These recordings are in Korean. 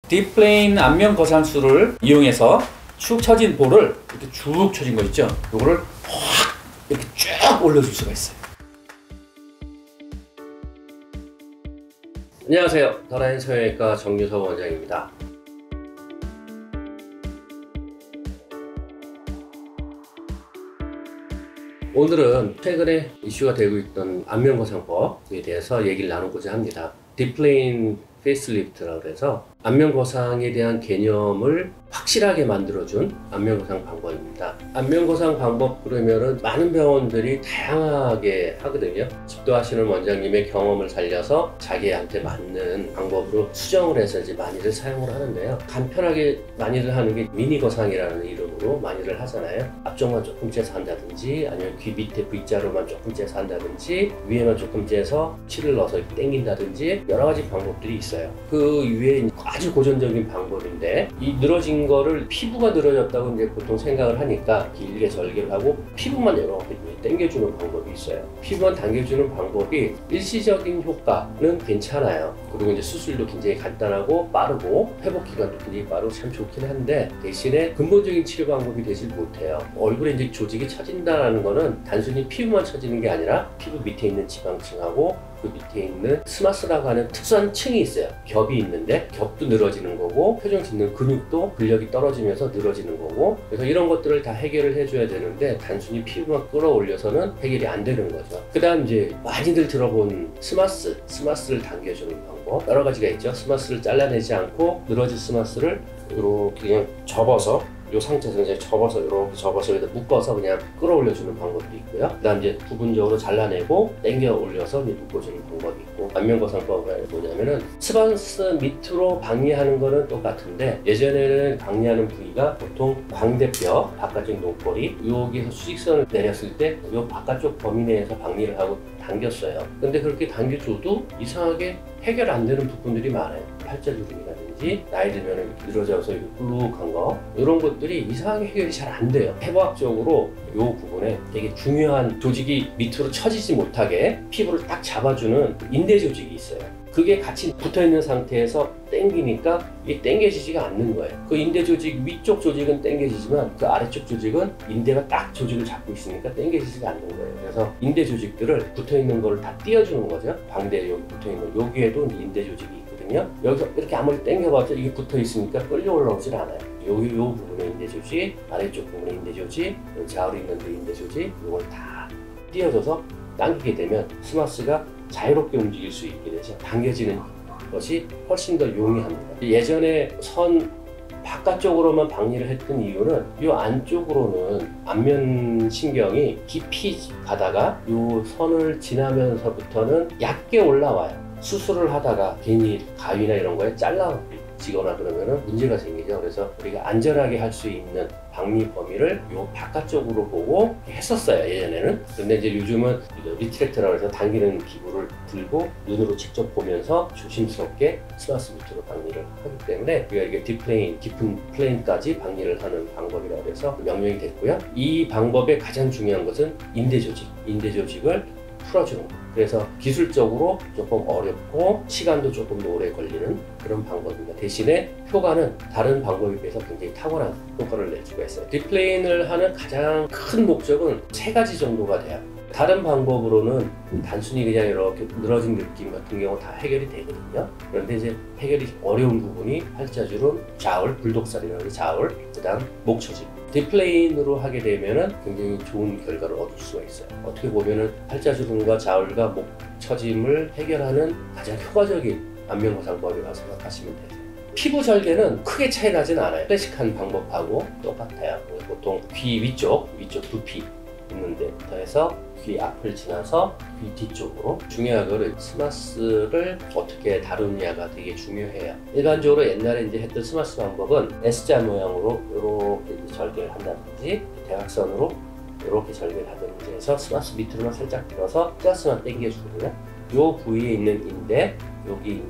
딥플레인 안면 거상술을 이용해서 축 처진 볼을 이렇게 쭉 처진 거 있죠? 이거를 확 이렇게 쭉 올려줄 수가 있어요. 안녕하세요. 더라인 성형외과 정유석 원장입니다. 오늘은 최근에 이슈가 되고 있던 안면 거상법에 대해서 얘기를 나누고자 합니다. 딥플레인 페이스리프트라고 해서 안면 거상에 대한 개념을 확실하게 만들어준 안면 거상 방법입니다. 안면 거상 방법 그러면은 많은 병원들이 다양하게 하거든요. 집도하시는 원장님의 경험을 살려서 자기한테 맞는 방법으로 수정을 해서 이제 많이들 사용을 하는데요. 간편하게 많이들 하는 게 미니 거상이라는 이름으로 많이들 하잖아요. 앞쪽만 조금 째서 한다든지, 아니면 귀 밑에 V자로만 조금 째서 한다든지, 위에만 조금 째서 칠을 넣어서 일단긴다든지 여러 가지 방법들이 있어요. 그 위에 아주 고전적인 방법인데, 이 늘어진 거를 피부가 늘어졌다고 이제 보통 생각을 하니까 길게 절개를 하고 피부만 이렇게 당겨주는 방법이 있어요. 피부만 당겨주는 방법이 일시적인 효과는 괜찮아요. 그리고 이제 수술도 굉장히 간단하고 빠르고 회복 기간도 굉장히 빠르고 참 좋긴 한데, 대신에 근본적인 치료 방법이 되질 못해요. 얼굴에 이제 조직이 처진다는 거는 단순히 피부만 처지는 게 아니라 피부 밑에 있는 지방층하고 그 밑에 있는 스마스라고 하는 특수한 층이 있어요. 겹이 있는데 겹도 늘어지는 거고, 표정 짓는 근육도 근력이 떨어지면서 늘어지는 거고, 그래서 이런 것들을 다 해결을 해줘야 되는데 단순히 피부만 끌어올려서는 해결이 안 되는 거죠. 그 다음 이제 많이들 들어본 스마스를 당겨주는 방법 여러 가지가 있죠. 스마스를 잘라내지 않고 늘어진 스마스를 이렇게 그냥 접어서, 이 상태에서 이제 이렇게 접어서 여기다 묶어서 그냥 끌어올려주는 방법도 있고요. 그 다음 이제 부분적으로 잘라내고 당겨 올려서 묶어주는 방법이 있고, 안면 거상법은 뭐냐면은 스마스 밑으로 박리하는 거는 똑같은데, 예전에는 박리하는 부위가 보통 광대뼈, 바깥쪽 목걸이, 여기서 수직선을 내렸을 때 이 바깥쪽 범위 내에서 박리를 하고 당겼어요. 근데 그렇게 당겨줘도 이상하게 해결 안 되는 부분들이 많아요. 팔자주름이라든지 나이 들면 늘어져서 뿔룩한 거, 이런 것들이 이상하게 해결이 잘 안 돼요. 해부학적으로 이 부분에 되게 중요한 조직이 밑으로 처지지 못하게 피부를 딱 잡아주는 인대 조직이 있어요. 그게 같이 붙어있는 상태에서 당기니까 이게 당겨지지가 않는 거예요. 그 인대 조직 위쪽 조직은 당겨지지만 그 아래쪽 조직은 인대가 딱 조직을 잡고 있으니까 당겨지지가 않는 거예요. 그래서 인대 조직들을 붙어있는 걸 다 띄워주는 거죠. 광대 여기 붙어있는, 여기에도 인대 조직이 있거든요. 여기서 이렇게 아무리 당겨봤자 이게 붙어있으니까 끌려 올라오질 않아요. 요 부분에 인대 조직, 아래쪽 부분에 인대 조직, 좌우로 있는 데 인대 조직, 이걸 다 띄워줘서 당기게 되면 스마스가 자유롭게 움직일 수 있게 되죠. 당겨지는 것이 훨씬 더 용이합니다. 예전에 선 바깥쪽으로만 박리를 했던 이유는 이 안쪽으로는 안면 신경이 깊이 가다가 이 선을 지나면서부터는 얕게 올라와요. 수술을 하다가 괜히 가위나 이런 거에 잘라지거나 그러면 문제가 생기죠. 그래서 우리가 안전하게 할 수 있는 박리 범위를 요 바깥쪽으로 보고 했었어요, 예전에는. 근데 이제 요즘은 리트랙터라고 해서 당기는 기구를 들고 눈으로 직접 보면서 조심스럽게 스마스 밑으로 박리를 하기 때문에 우리가 이게 딥플레인, 깊은 플레인까지 박리를 하는 방법이라고 해서 명명이 됐고요. 이 방법의 가장 중요한 것은 인대 조직을 풀어주는 거예요. 그래서 기술적으로 조금 어렵고 시간도 조금 오래 걸리는 그런 방법입니다. 대신에 효과는 다른 방법에 비해서 굉장히 탁월한 효과를 낼 수가 있어요. 딥플레인을 하는 가장 큰 목적은 3가지 정도가 돼요. 다른 방법으로는 단순히 그냥 이렇게 늘어진 느낌 같은 경우 다 해결이 되거든요. 그런데 이제 해결이 어려운 부분이 팔자주름, 좌울, 불독살이라는 좌울, 그 다음 목 처짐. 딥플레인으로 하게 되면은 굉장히 좋은 결과를 얻을 수가 있어요. 어떻게 보면은 팔자주름과 좌울과 목 처짐을 해결하는 가장 효과적인 안면 거상법이라고 생각하시면 돼요. 피부 절개는 크게 차이 나진 않아요. 클래식한 방법하고 똑같아요. 보통 귀 위쪽 두피 있는 데부터 해서 귀 앞을 지나서 귀 뒤쪽으로, 중요한 거는 스마스를 어떻게 다루느냐가 되게 중요해요. 일반적으로 옛날에 이제 했던 스마스 방법은 S자 모양으로 이렇게 절개를 한다든지, 대각선으로 이렇게 절개를 하든지 해서 스마스 밑으로만 살짝 들어서 스마스만 당겨주거든요. 요 부위에 있는 인대, 여기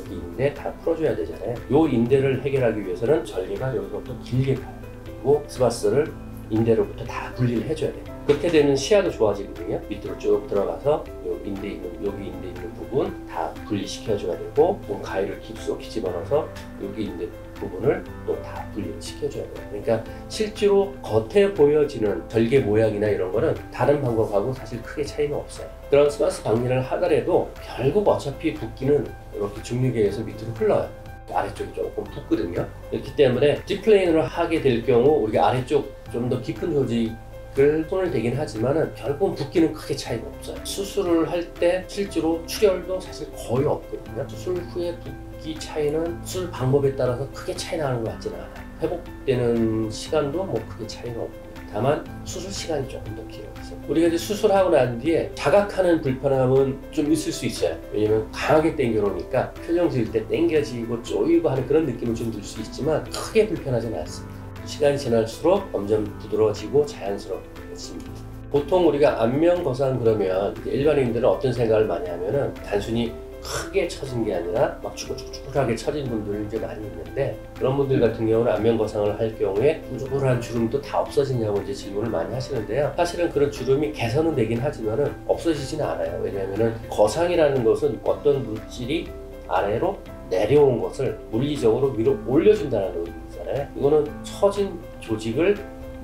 인대 다 풀어줘야 되잖아요. 요 인대를 해결하기 위해서는 절개가 여기서부터 길게 가요. 그리고 스마스를 인대로부터 다 분리를 해줘야 돼요. 그렇게 되면 시야도 좋아지거든요. 밑으로 쭉 들어가서 여기 인대 있는 부분 다 분리시켜줘야 되고, 몸 가위를 깊숙이 집어넣어서 여기 인대 부분을 또 다 분리시켜줘야 돼요. 그러니까 실제로 겉에 보여지는 절개 모양이나 이런 거는 다른 방법하고 사실 크게 차이는 없어요. 그런 스마스 박리를 하더라도 결국 어차피 붓기는 이렇게 중력에 의해서 밑으로 흘러요. 아래쪽이 조금 붓거든요. 그렇기 때문에 디플레인으로 하게 될 경우 우리가 아래쪽 좀 더 깊은 조직을 손을 대긴 하지만은 결국은 붓기는 크게 차이가 없어요. 수술을 할 때 실제로 출혈도 사실 거의 없거든요. 수술 후에 붓기 차이는 수술 방법에 따라서 크게 차이 나는 것 같지는 않아요. 회복되는 시간도 뭐 크게 차이는 없고, 다만 수술 시간이 조금 더 길어요. 우리가 이제 수술하고 난 뒤에 자각하는 불편함은 좀 있을 수 있어요. 왜냐면 강하게 당겨 놓으니까 표정 지을 때 당겨지고 쪼이고 하는 그런 느낌을 좀 들 수 있지만 크게 불편하지는 않습니다. 시간이 지날수록 점점 부드러워지고 자연스러워집니다. 보통 우리가 안면 거상 그러면 일반인들은 어떤 생각을 많이 하면은 단순히 크게 처진 게 아니라 막 쭈글쭈글하게 처진 분들이 이제 많이 있는데, 그런 분들 같은 경우는 안면 거상을 할 경우에 쭈글쭈글한 주름도 다 없어지냐고 이제 질문을 많이 하시는데요. 사실은 그런 주름이 개선은 되긴 하지만은 없어지지는 않아요. 왜냐하면은 거상이라는 것은 어떤 물질이 아래로 내려온 것을 물리적으로 위로 올려준다는 의미잖아요. 이거는 처진 조직을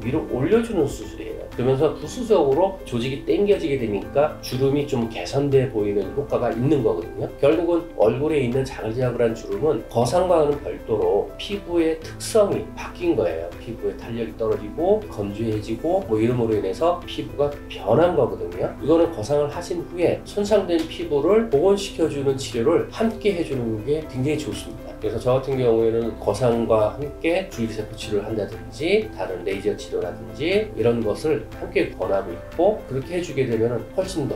위로 올려주는 수술이에요. 그러면서 부수적으로 조직이 당겨지게 되니까 주름이 좀 개선돼 보이는 효과가 있는 거거든요. 결국은 얼굴에 있는 자글자글한 주름은 거상과는 별도로 피부의 특성이 바뀐 거예요. 피부의 탄력이 떨어지고 건조해지고 뭐 이름으로 인해서 피부가 변한 거거든요. 이거는 거상을 하신 후에 손상된 피부를 복원시켜주는 치료를 함께 해주는 게 굉장히 좋습니다. 그래서 저 같은 경우에는 거상과 함께 줄기세포 치료를 한다든지 다른 레이저 치료라든지 이런 것을 함께 권하고 있고, 그렇게 해주게 되면 훨씬 더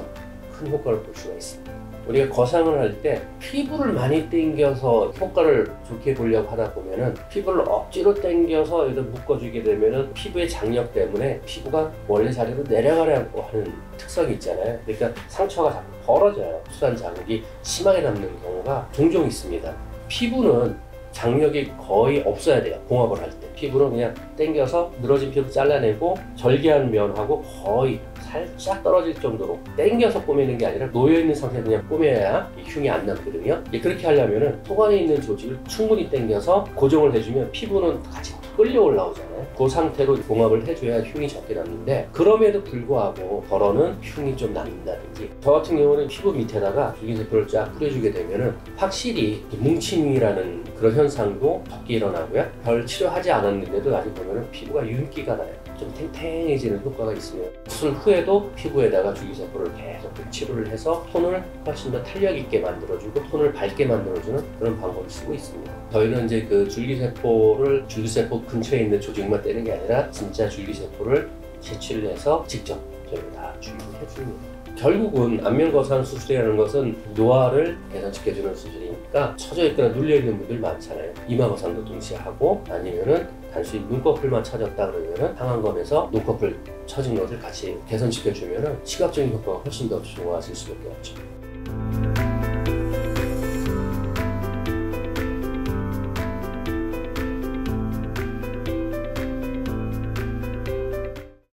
큰 효과를 볼 수가 있습니다. 우리가 거상을 할 때 피부를 많이 당겨서 효과를 좋게 보려고 하다 보면은 피부를 억지로 당겨서 여기다 묶어주게 되면은 피부의 장력 때문에 피부가 원래 자리로 내려가려고 하는 특성이 있잖아요. 그러니까 상처가 자꾸 벌어져요. 흡수한 자극이 심하게 남는 경우가 종종 있습니다. 피부는 장력이 거의 없어야 돼요. 봉합을 할 때 피부는 그냥 당겨서 늘어진 피부 잘라내고 절개한 면하고 거의 살짝 떨어질 정도로 당겨서 꼬매는 게 아니라 놓여있는 상태에서 그냥 꼬매야 흉이 안 남거든요. 그렇게 하려면은 속 안에 있는 조직을 충분히 당겨서 고정을 해주면 피부는 같이 끌려 올라오잖아요. 그 상태로 봉합을 해줘야 흉이 적게 남는데, 그럼에도 불구하고 덜어는 흉이 좀 남는다든지, 저 같은 경우는 피부 밑에다가 줄기세포를 쫙 뿌려주게 되면은 확실히 뭉침이라는 그런 현상도 적게 일어나고요. 별 치료하지 않았는데도 아직 보면은 피부가 윤기가 나요. 좀 탱탱해지는 효과가 있으면 수술 후에도 피부에다가 줄기세포를 계속 치료를 해서 톤을 훨씬 더 탄력 있게 만들어주고 톤을 밝게 만들어주는 그런 방법을 쓰고 있습니다. 저희는 이제 그 줄기세포 근처에 있는 조직만 떼는 게 아니라 진짜 줄기세포를 채취를 해서 직접 저희가 다 주입해 줍니다. 결국은 안면 거상 수술이라는 것은 노화를 개선시켜주는 수술이니까 처져 있거나 눌려 있는 분들 많잖아요. 이마 거상도 동시에 하고, 아니면은 단순히 눈꺼풀만 처졌다 그러면은 항암검에서 눈꺼풀 처진 것을 같이 개선시켜주면은 시각적인 효과가 훨씬 더 좋아질 수밖에 없죠.